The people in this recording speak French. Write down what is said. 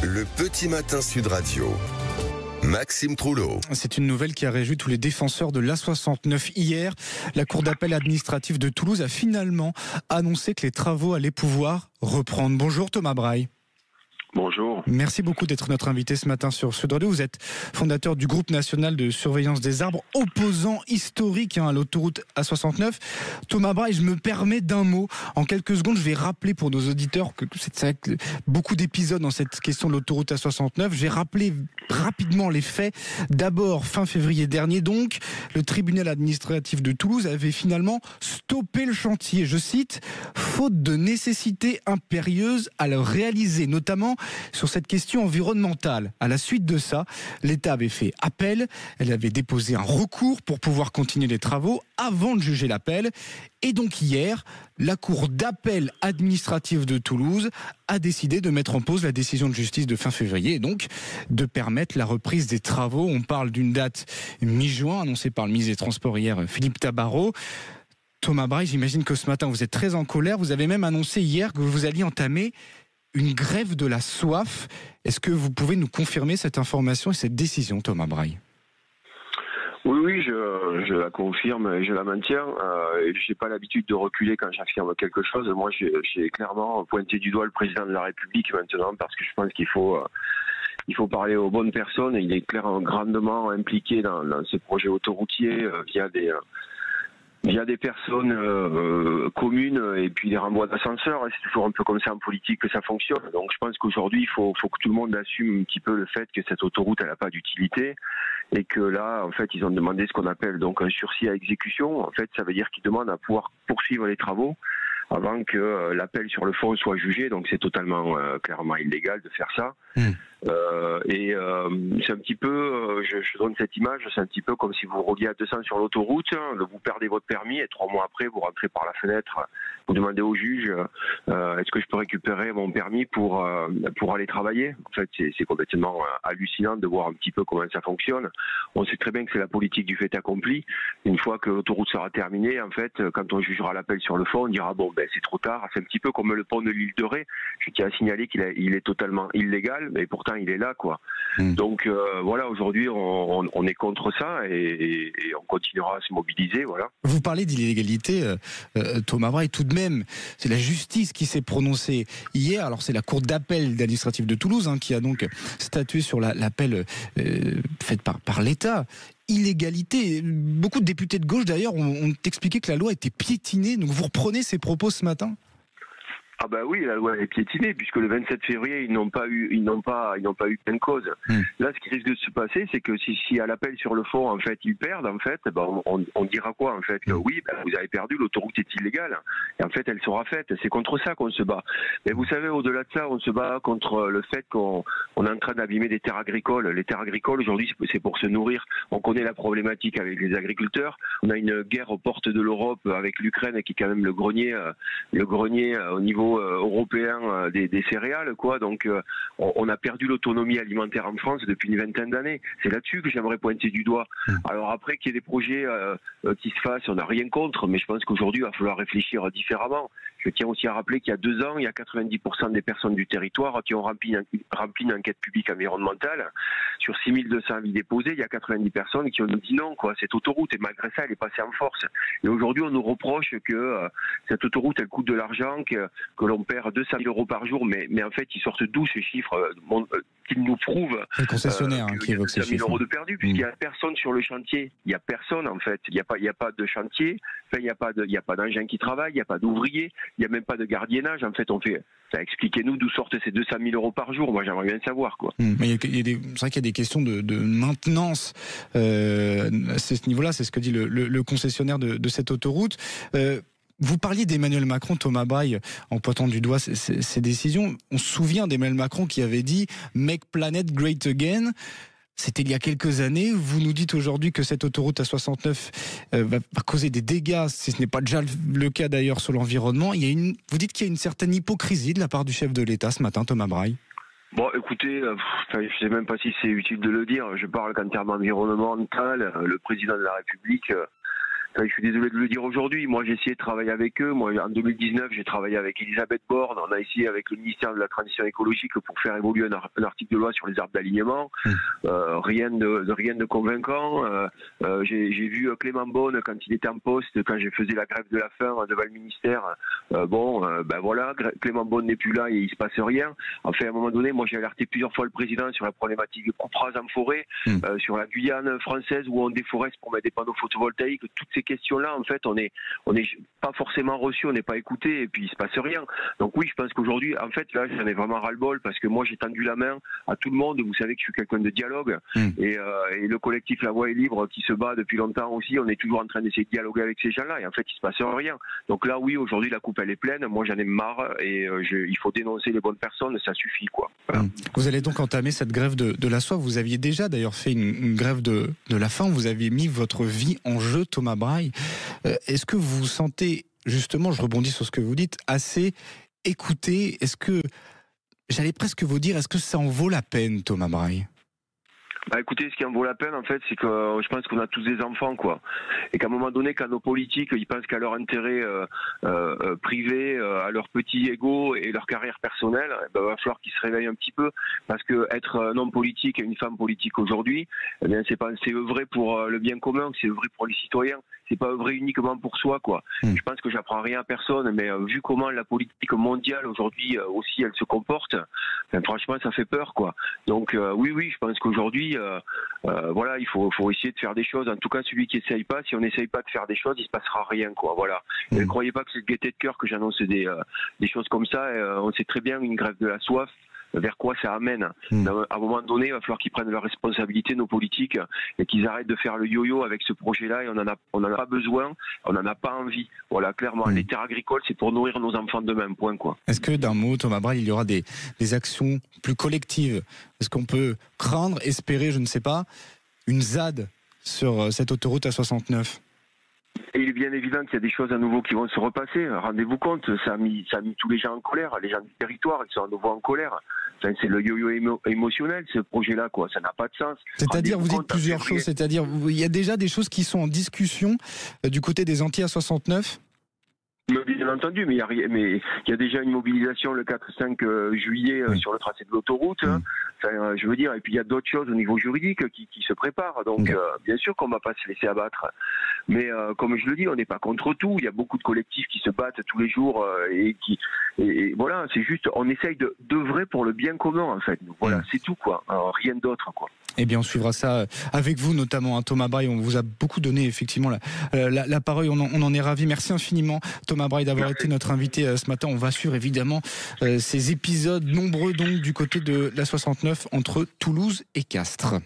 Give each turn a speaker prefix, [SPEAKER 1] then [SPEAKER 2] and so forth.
[SPEAKER 1] Le petit matin Sud Radio. Maxime Trouleau.
[SPEAKER 2] C'est une nouvelle qui a réjoui tous les défenseurs de l'A69 hier. La Cour d'appel administrative de Toulouse a finalement annoncé que les travaux allaient pouvoir reprendre. Bonjour Thomas Braille.
[SPEAKER 3] Bonjour.
[SPEAKER 2] Merci beaucoup d'être notre invité ce matin sur Sud Radio. Vous êtes fondateur du groupe national de surveillance des arbres, opposant historique à l'autoroute A69. Thomas Braille, je me permets d'un mot. En quelques secondes, je vais rappeler pour nos auditeurs que c'est beaucoup d'épisodes dans cette question de l'autoroute A69. Je vais rappeler rapidement les faits. D'abord, fin février dernier, donc, le tribunal administratif de Toulouse avait finalement stoppé le chantier. Je cite, « faute de nécessité impérieuse à le réaliser », notamment sur cette question environnementale. À la suite de ça, l'État avait fait appel, elle avait déposé un recours pour pouvoir continuer les travaux avant de juger l'appel. Et donc hier, la Cour d'appel administrative de Toulouse a décidé de mettre en pause la décision de justice de fin février et donc de permettre la reprise des travaux. On parle d'une date mi-juin annoncée par le ministre des Transports hier, Philippe Tabarot. Thomas Braille, j'imagine que ce matin vous êtes très en colère. Vous avez même annoncé hier que vous alliez entamer une grève de la soif. Est-ce que vous pouvez nous confirmer cette information et cette décision, Thomas Braille ?
[SPEAKER 3] Oui, je la confirme et je la maintiens. Je n'ai pas l'habitude de reculer quand j'affirme quelque chose. Moi, j'ai clairement pointé du doigt le président de la République maintenant parce que je pense qu'il faut parler aux bonnes personnes. Il est clairement grandement impliqué dans ce projet autoroutier via des personnes communes et puis des renvois d'ascenseurs. C'est toujours un peu comme ça en politique que ça fonctionne. Donc je pense qu'aujourd'hui, il faut que tout le monde assume un petit peu le fait que cette autoroute, elle n'a pas d'utilité et que là, en fait, ils ont demandé ce qu'on appelle donc un sursis à exécution. En fait, ça veut dire qu'ils demandent à pouvoir poursuivre les travaux avant que l'appel sur le fond soit jugé. Donc c'est totalement clairement illégal de faire ça. C'est un petit peu, je donne cette image, c'est un petit peu comme si vous rouliez à 200 sur l'autoroute, vous perdez votre permis et 3 mois après vous rentrez par la fenêtre, vous demandez au juge est-ce que je peux récupérer mon permis pour aller travailler. En fait c'est complètement hallucinant de voir un petit peu comment ça fonctionne. On sait très bien que c'est la politique du fait accompli. Une fois que l'autoroute sera terminée, en fait quand on jugera l'appel sur le fond, on dira bon c'est trop tard. C'est un petit peu comme le pont de l'île de Ré. Je tiens à signaler qu'il est totalement illégal, mais pourtant il est là quoi. Donc voilà, aujourd'hui on est contre ça et on continuera à se mobiliser. Voilà.
[SPEAKER 2] Vous parlez d'illégalité, Thomas Braille, tout de même, c'est la justice qui s'est prononcée hier. Alors c'est la Cour d'appel administrative de Toulouse qui a donc statué sur l'appel fait par l'État. Illégalité. Beaucoup de députés de gauche d'ailleurs ont expliqué que la loi était piétinée. Donc vous reprenez ces propos ce matin ?
[SPEAKER 3] Ah bah oui, la loi est piétinée puisque le 27 février ils n'ont pas eu gain de cause. Là, ce qui risque de se passer, c'est que si à l'appel sur le fond en fait ils perdent, en fait, on dira quoi en fait que oui, vous avez perdu, l'autoroute est illégale et en fait elle sera faite. C'est contre ça qu'on se bat. Mais vous savez, au-delà de ça, on se bat contre le fait qu'on est en train d'abîmer des terres agricoles. Les terres agricoles aujourd'hui, c'est pour se nourrir. On connaît la problématique avec les agriculteurs. On a une guerre aux portes de l'Europe avec l'Ukraine qui est quand même le grenier au niveau européen des céréales quoi. Donc on a perdu l'autonomie alimentaire en France depuis une vingtaine d'années. C'est là-dessus que j'aimerais pointer du doigt. Alors après qu'il y ait des projets qui se fassent, on n'a rien contre, mais je pense qu'aujourd'hui il va falloir réfléchir différemment. Je tiens aussi à rappeler qu'il y a 2 ans, il y a 90% des personnes du territoire qui ont rempli une enquête publique environnementale. Sur 6200 avis déposés, il y a 90 personnes qui ont dit non quoi, cette autoroute, et malgré ça elle est passée en force. Et aujourd'hui on nous reproche que cette autoroute elle coûte de l'argent, que l'on perd 200 000 euros par jour, mais en fait ils sortent d'où ces chiffres qui nous prouvent
[SPEAKER 2] le concessionnaire qui évoque ces
[SPEAKER 3] 200 000
[SPEAKER 2] chiffres.
[SPEAKER 3] euros de perdu, puisqu'il n'y a personne sur le chantier. Il n'y a personne en fait. Il n'y a pas de chantier. Enfin, il n'y a pas d'engin qui travaille. Il n'y a pas d'ouvrier. Il n'y a même pas de gardiennage. En fait, expliquez-nous d'où sortent ces 200 000 euros par jour. Moi, j'aimerais bien savoir quoi.
[SPEAKER 2] Mais c'est vrai qu'il y a des questions de maintenance à ce niveau-là. C'est ce que dit le concessionnaire de cette autoroute. Vous parliez d'Emmanuel Macron, Thomas Braille, en pointant du doigt ces décisions. On se souvient d'Emmanuel Macron qui avait dit « Make planet great again ». C'était il y a quelques années. Vous nous dites aujourd'hui que cette autoroute A69 va causer des dégâts, si ce n'est pas déjà le cas d'ailleurs sur l'environnement. Vous dites qu'il y a une certaine hypocrisie de la part du chef de l'État ce matin, Thomas Braille.
[SPEAKER 3] Bon, écoutez, je ne sais même pas si c'est utile de le dire. Je parle qu'en termes environnemental, le président de la République... je suis désolé de le dire aujourd'hui. Moi, j'ai essayé de travailler avec eux. Moi, en 2019, j'ai travaillé avec Elisabeth Borne. On a essayé avec le ministère de la Transition écologique pour faire évoluer un article de loi sur les arbres d'alignement. Rien de convaincant. J'ai vu Clément Beaune quand il était en poste, quand j'ai faisais la grève de la faim devant le ministère. Voilà, Clément Beaune n'est plus là et il se passe rien. Enfin, à un moment donné, moi, j'ai alerté plusieurs fois le président sur la problématique de coupe rase en forêt, sur la Guyane française où on déforeste pour mettre des panneaux photovoltaïques. Toutes ces questions-là, en fait, on n'est pas forcément reçu, on n'est pas écouté et puis il se passe rien. Donc oui, je pense qu'aujourd'hui, en fait, là, j'en ai vraiment ras-le-bol parce que moi, j'ai tendu la main à tout le monde. Vous savez que je suis quelqu'un de dialogue et le collectif La Voix est libre qui se bat depuis longtemps aussi, on est toujours en train d'essayer de dialoguer avec ces gens-là et en fait, il se passe rien. Donc là, oui, aujourd'hui, la coupe, elle est pleine. Moi, j'en ai marre et il faut dénoncer les bonnes personnes, ça suffit, quoi. Voilà.
[SPEAKER 2] Vous allez donc entamer cette grève de la soif. Vous aviez déjà d'ailleurs fait une grève de la faim. Vous aviez mis votre vie en jeu, Thomas Braille. Est-ce que vous vous sentez, justement, je rebondis sur ce que vous dites, assez écouté? Est-ce que, j'allais presque vous dire, est-ce que ça en vaut la peine, Thomas Braille?
[SPEAKER 3] Écoutez, ce qui en vaut la peine, en fait, c'est que je pense qu'on a tous des enfants, quoi. Et qu'à un moment donné, quand nos politiques, ils pensent qu'à leur intérêt privé, à leur petit ego et leur carrière personnelle, il va falloir qu'ils se réveillent un petit peu. Parce que être un homme politique et une femme politique aujourd'hui, c'est œuvrer pour le bien commun, c'est œuvrer pour les citoyens. C'est pas œuvrer uniquement pour soi, quoi. Je pense que j'apprends rien à personne, mais vu comment la politique mondiale aujourd'hui aussi elle se comporte, franchement ça fait peur, quoi. Donc oui, je pense qu'aujourd'hui voilà, il faut essayer de faire des choses. En tout cas, celui qui essaye pas, si on n'essaye pas de faire des choses, il se passera rien, quoi. Voilà. Ne croyez pas que c'est de gaieté de cœur que j'annonce des choses comme ça. On sait très bien une grève de la soif. Vers quoi ça amène. À un moment donné, il va falloir qu'ils prennent leurs responsabilités, nos politiques, et qu'ils arrêtent de faire le yo-yo avec ce projet-là. Et on en a pas besoin, on n'en a pas envie. Voilà, clairement, les terres agricoles, c'est pour nourrir nos enfants demain, point, quoi.
[SPEAKER 2] Est-ce que d'un mot, Thomas Braille, il y aura des actions plus collectives? Est-ce qu'on peut craindre, espérer, je ne sais pas, une ZAD sur cette autoroute A69?
[SPEAKER 3] Et il est bien évident qu'il y a des choses à nouveau qui vont se repasser. Rendez-vous compte, ça a mis tous les gens en colère, les gens du territoire, ils sont à nouveau en colère. Enfin, c'est le yo-yo émotionnel, ce projet-là, quoi. Ça n'a pas de sens.
[SPEAKER 2] C'est-à-dire, vous dites plusieurs choses. C'est-à-dire, il y a déjà des choses qui sont en discussion du côté des Antilles A69?
[SPEAKER 3] Bien entendu, mais il y a déjà une mobilisation le 4-5 juillet sur le tracé de l'autoroute. Enfin, je veux dire, et puis il y a d'autres choses au niveau juridique qui se préparent. Donc, bien sûr qu'on ne va pas se laisser abattre. Mais comme je le dis, on n'est pas contre tout. Il y a beaucoup de collectifs qui se battent tous les jours et voilà, c'est juste, on essaye d'œuvrer pour le bien commun, en fait. Voilà, c'est tout, quoi. Alors, rien d'autre, quoi.
[SPEAKER 2] Eh bien, on suivra ça avec vous, notamment, Thomas Braille. On vous a beaucoup donné, effectivement, la parole. On en est ravis. Merci infiniment, Thomas Braille, d'avoir été notre invité ce matin. On va suivre, évidemment, ces épisodes nombreux, donc, du côté de la 69 entre Toulouse et Castres.